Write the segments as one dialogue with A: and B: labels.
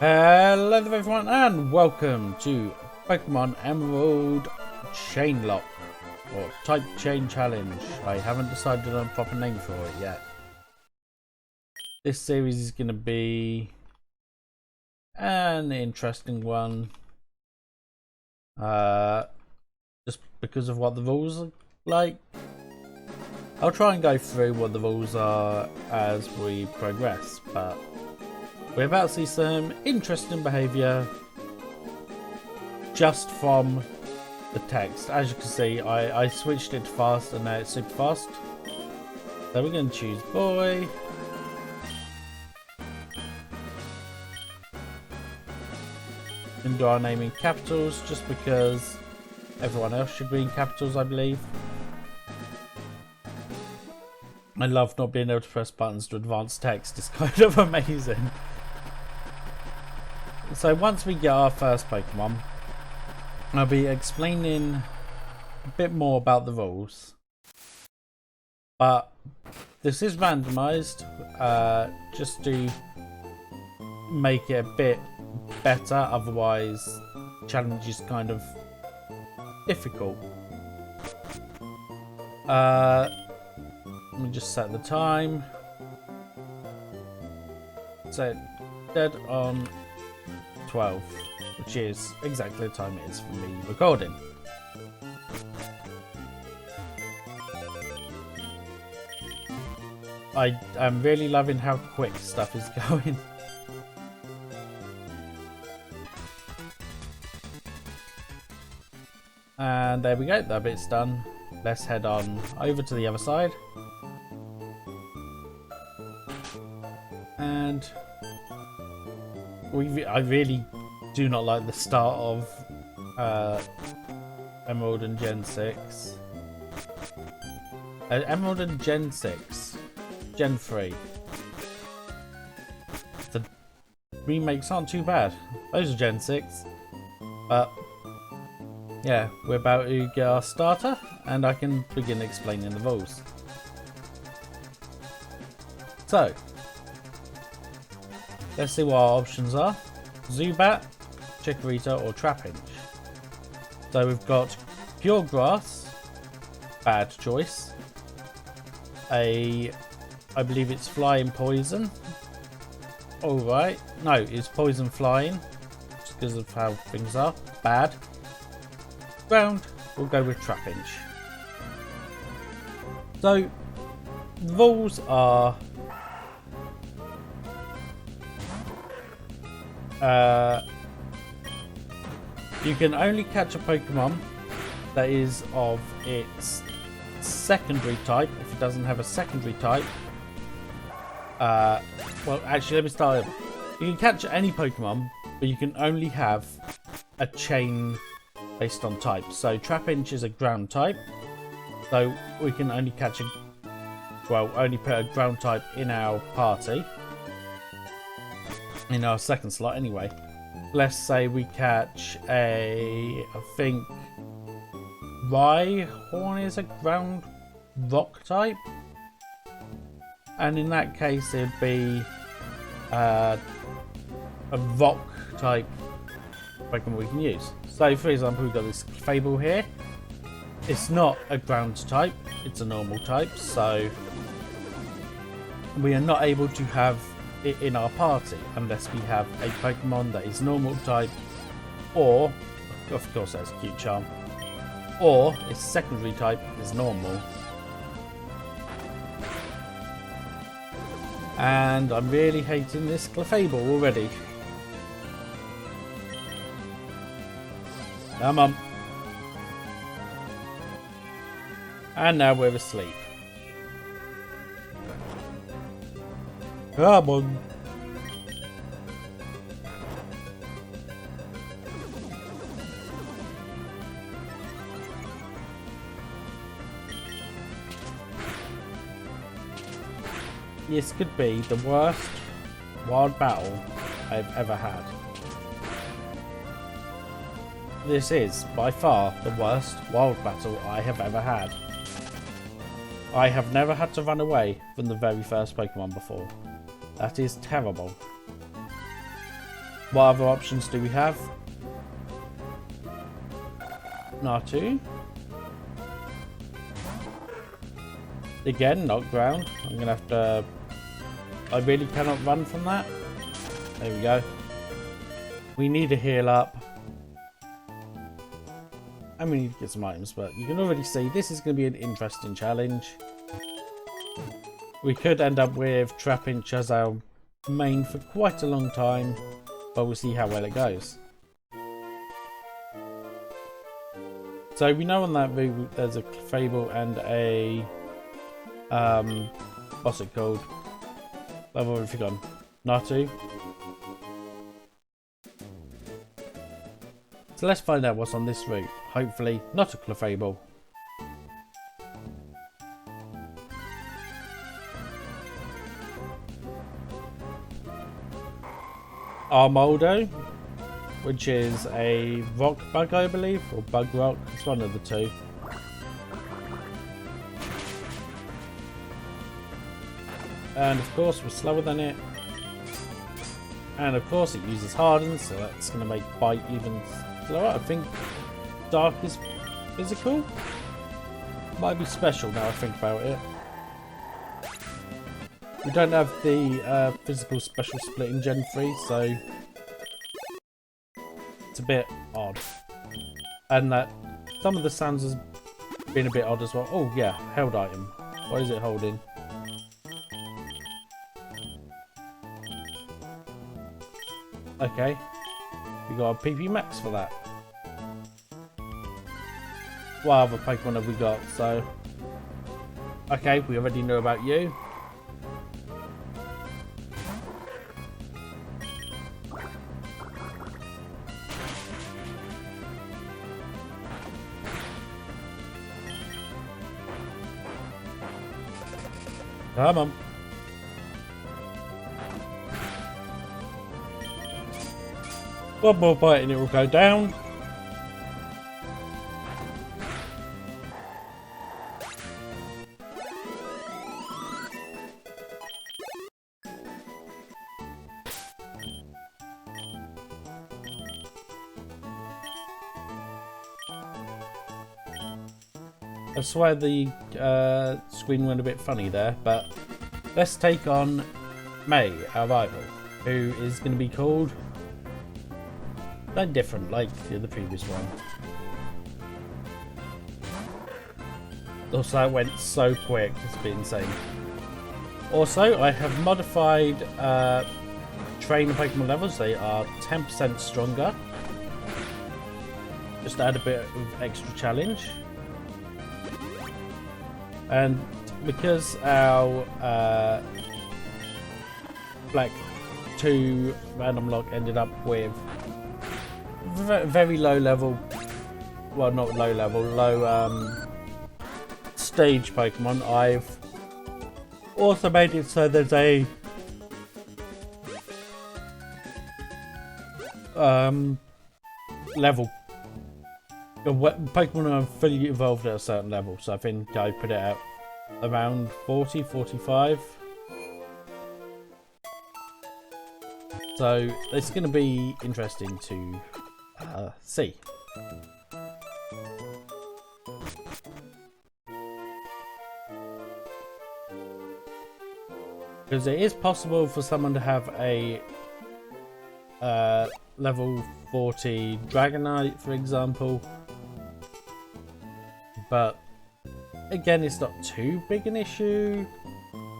A: Hello there everyone and welcome to Pokemon Emerald Chainlock or Type Chain Challenge. I haven't decided on a proper name for it yet. This series is going to be an interesting one. Just because of what the rules are like. I'll try and go through what the rules are as we progress, but we're about to see some interesting behaviour just from the text. As you can see, I switched it to fast and now it's super fast. So we're going to choose boy. And do our name in capitals just because everyone else should be in capitals, I believe. I love not being able to press buttons to advance text. It's kind of amazing. So once we get our first Pokemon, I'll be explaining a bit more about the rules. But this is randomised, just to make it a bit better, otherwise the challenge is kind of difficult. Let me just set the time. Set dead on 12, which is exactly the time it is for me recording. I am really loving how quick stuff is going. And there we go, that bit's done. Let's head on over to the other side. And I really do not like the start of Emerald and Gen 6. Emerald and Gen 6. Gen 3. The remakes aren't too bad. Those are Gen 6. But yeah, we're about to get our starter and I can begin explaining the rules. So, let's see what our options are. Zubat, Chikorita or Trapinch. So we've got Pure Grass, bad choice. I believe it's Flying Poison. Alright, no, it's Poison Flying, just because of how things are. Bad. Ground, we'll go with Trapinch. So, the rules are you can only catch a Pokemon that is of its secondary type. If it doesn't have a secondary type, well, actually, let me start over. You can catch any Pokemon, but you can only have a chain based on type. So Trapinch is a ground type, so we can only catch only put a ground type in our party. In our second slot anyway. Let's say we catch I think Rhyhorn is a ground rock type, and in that case it'd be a rock type Pokemon we can use. So for example, we've got this Fable here. It's not a ground type, it's a normal type, so we are not able to have it in our party unless we have a Pokemon that is normal type, or of course that's a cute charm, or its secondary type is normal. And I'm really hating this Clefable already. Come on. And now we're asleep. Come on. This could be the worst wild battle I've ever had. This is by far the worst wild battle I have ever had. I have never had to run away from the very first Pokemon before. That is terrible. What other options do we have? Natu. Again, not ground. I'm going to have to... I really cannot run from that. There we go. We need a heal up. And we need to get some items, but you can already see this is going to be an interesting challenge. We could end up with Trapinch as our main for quite a long time, but we'll see how well it goes. So we know on that route there's a Fable and a what's it called? What have we forgotten? Natu. So let's find out what's on this route. Hopefully not a Clefable. Armaldo, which is a rock bug, I believe, or bug rock. It's one of the two. And of course we're slower than it. And of course it uses Harden, so that's going to make Bite even slower. I think Dark is physical. Might be special now I think about it. We don't have the physical special split in Gen 3, so it's a bit odd. And that some of the sounds has been a bit odd as well. Oh yeah, held item. What is it holding? Okay, we got a PP Max for that. What other Pokemon have we got? So, okay, we already know about you. Come on. One more bite and it will go down. I swear the screen went a bit funny there, but let's take on May, our rival, who is going to be called different, like the previous one. Also, it went so quick, it's been insane. Also, I have modified trainer Pokemon levels, they are 10% stronger. Just to add a bit of extra challenge. And because our Black 2 random lock ended up with very low level, well not low level, low stage Pokemon, I've also made it so there's a level. Pokemon are fully evolved at a certain level, so I think I put it at around 40, 45. So it's going to be interesting to see. Because it is possible for someone to have a level 40 Dragonite, for example. But again, it's not too big an issue.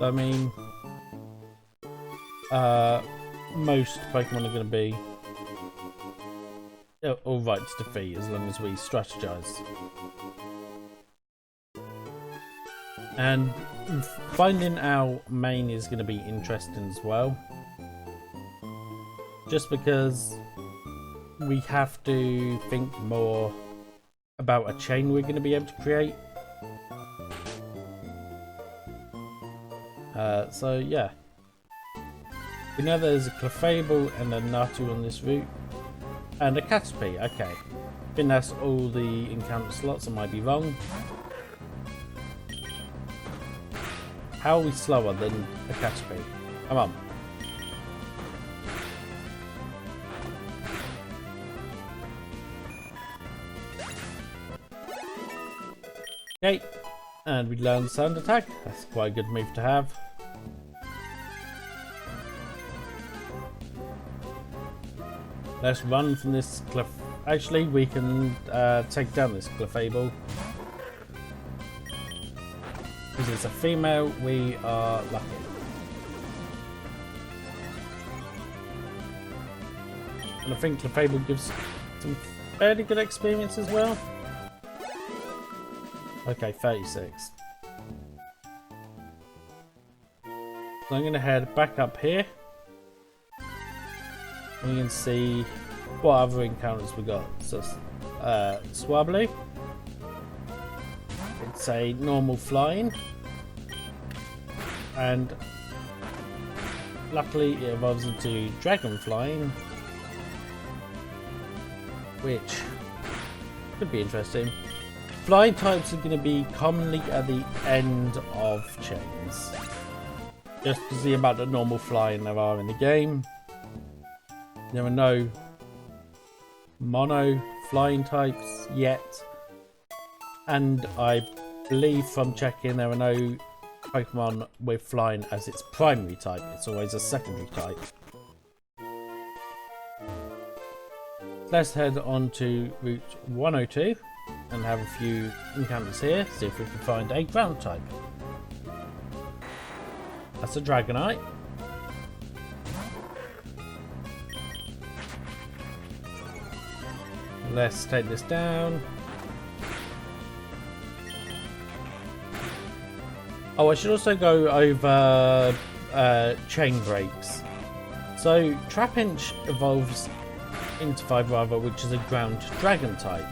A: I mean, most Pokemon are going to be alright to defeat as long as we strategize. And finding our main is going to be interesting as well. Just because we have to think more about a chain we're going to be able to create. So yeah. We know there's a Clefable and a Natu on this route. And a Caterpie, okay. I think that's all the encounter slots, I might be wrong. How are we slower than a Caterpie? Come on. Okay, and we learn Sound Attack. That's quite a good move to have. Let's run from this cliff. Actually, we can take down this Clefable. Because it's a female, we are lucky. And I think Clefable gives some fairly good experience as well. Okay, 36. So I'm going to head back up here. And we can see what other encounters we got. So, Swablu. It's a normal flying. And luckily it evolves into dragon flying. Which could be interesting. Flying types are going to be commonly at the end of chains. Just because the amount of normal flying there are in the game. There are no mono flying types yet. And I believe from checking there are no Pokemon with flying as its primary type. It's always a secondary type. Let's head on to Route 102 and have a few encounters here. See if we can find a ground type. That's a Dragonite. Let's take this down. Oh, I should also go over chain breaks. So Trapinch evolves into Vibrava, which is a ground dragon type.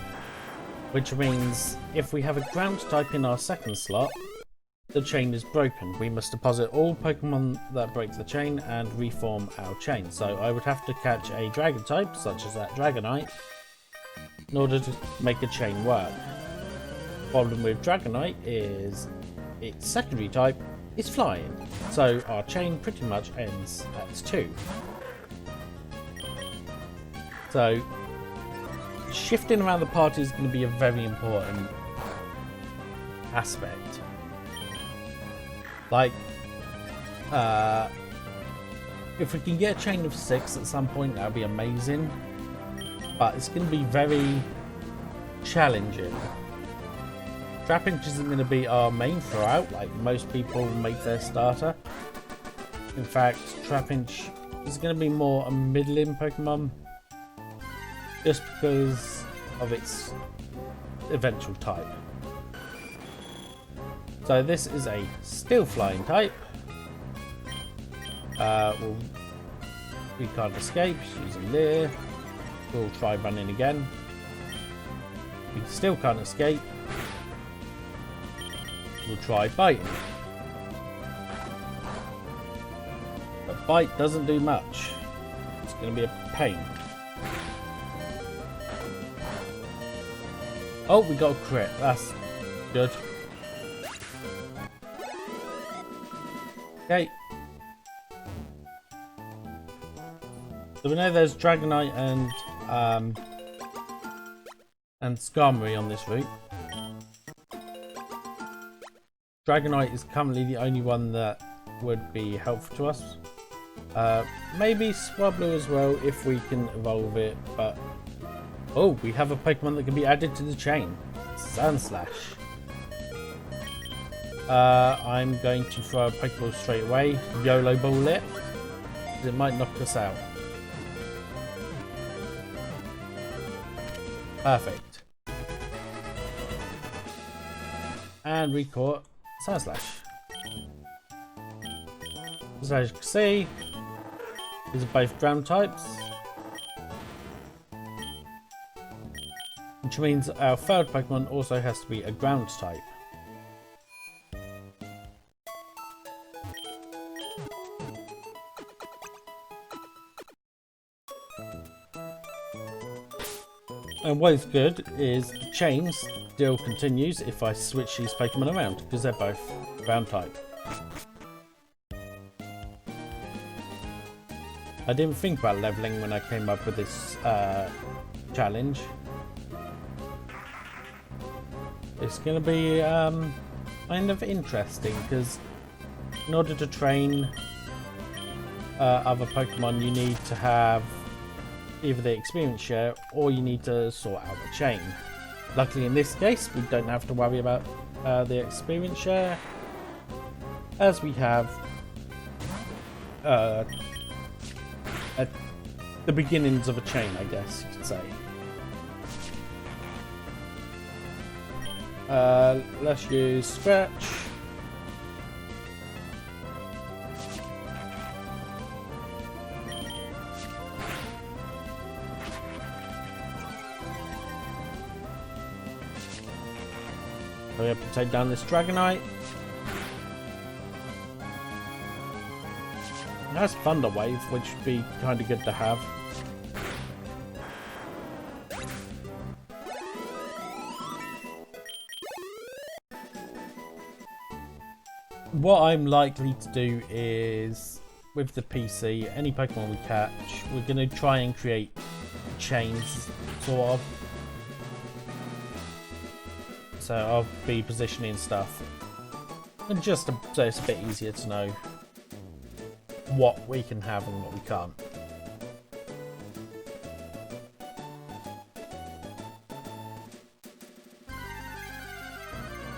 A: Which means if we have a ground type in our second slot, the chain is broken. We must deposit all Pokemon that break the chain and reform our chain. So I would have to catch a dragon type, such as that Dragonite, in order to make a chain work. The problem with Dragonite is its secondary type is flying, so our chain pretty much ends at 2. So shifting around the party is going to be a very important aspect. Like, if we can get a chain of 6 at some point, that would be amazing. But it's going to be very challenging. Trapinch isn't going to be our main throwout, like most people make their starter. In fact, Trapinch is going to be more a middling Pokemon, just because of its eventual type. So this is a Steel Flying type. We can't escape using Leer. We'll try running again. We still can't escape. We'll try biting. But bite doesn't do much. It's going to be a pain. Oh, we got a crit. That's good. Okay. So we know there's Dragonite and Skarmory on this route. Dragonite is currently the only one that would be helpful to us. Maybe Swablu as well if we can evolve it, but oh, we have a Pokemon that can be added to the chain. Sandslash. I'm going to throw a Pokeball straight away. YOLO ball it. It might knock us out. Perfect. And we caught Sandslash. So as you can see, these are both ground types. Which means our third Pokemon also has to be a ground type. And what is good is the chain still continues if I switch these Pokemon around, because they're both ground type. I didn't think about leveling when I came up with this challenge. it's going to be kind of interesting because in order to train other Pokemon, you need to have either the experience share or you need to sort out the chain. Luckily in this case we don't have to worry about the experience share, as we have at the beginnings of a chain, I guess you could say. Let's use Scratch. We have to take down this Dragonite. It has Thunder Wave, which would be kind of good to have. What I'm likely to do is, with the PC, any Pokemon we catch, we're going to try and create chains, sort of. So I'll be positioning stuff, and just so it's a bit easier to know what we can have and what we can't.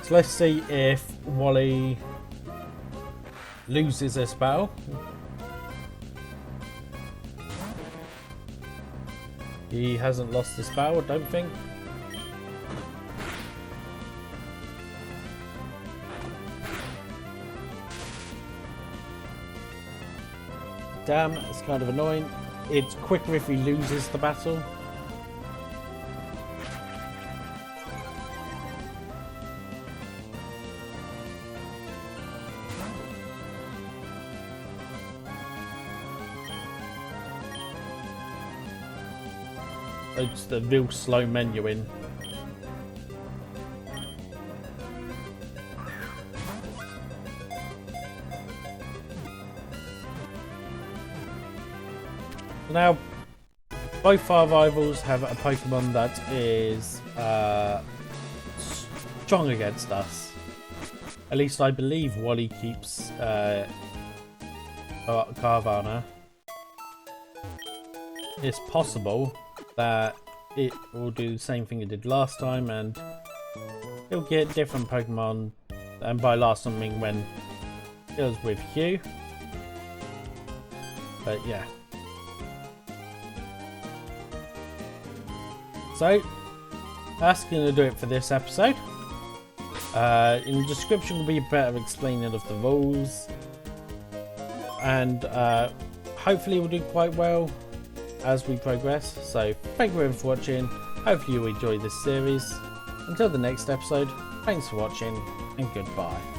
A: So let's see if Wally loses this battle. He hasn't lost this battle, I don't think. Damn, it's kind of annoying. It's quicker if he loses the battle. It's the real slow menuing. Now, both our rivals have a Pokemon that is strong against us. At least I believe Wally keeps Carvana. It's possible that it will do the same thing it did last time, and it'll get different Pokemon. And by last time I mean when it was with Hugh. But yeah. So, that's going to do it for this episode. In the description will be a better explaining of the rules. And hopefully we'll do quite well as we progress. So, thank you everyone for watching. Hopefully you enjoy this series. Until the next episode, thanks for watching and goodbye.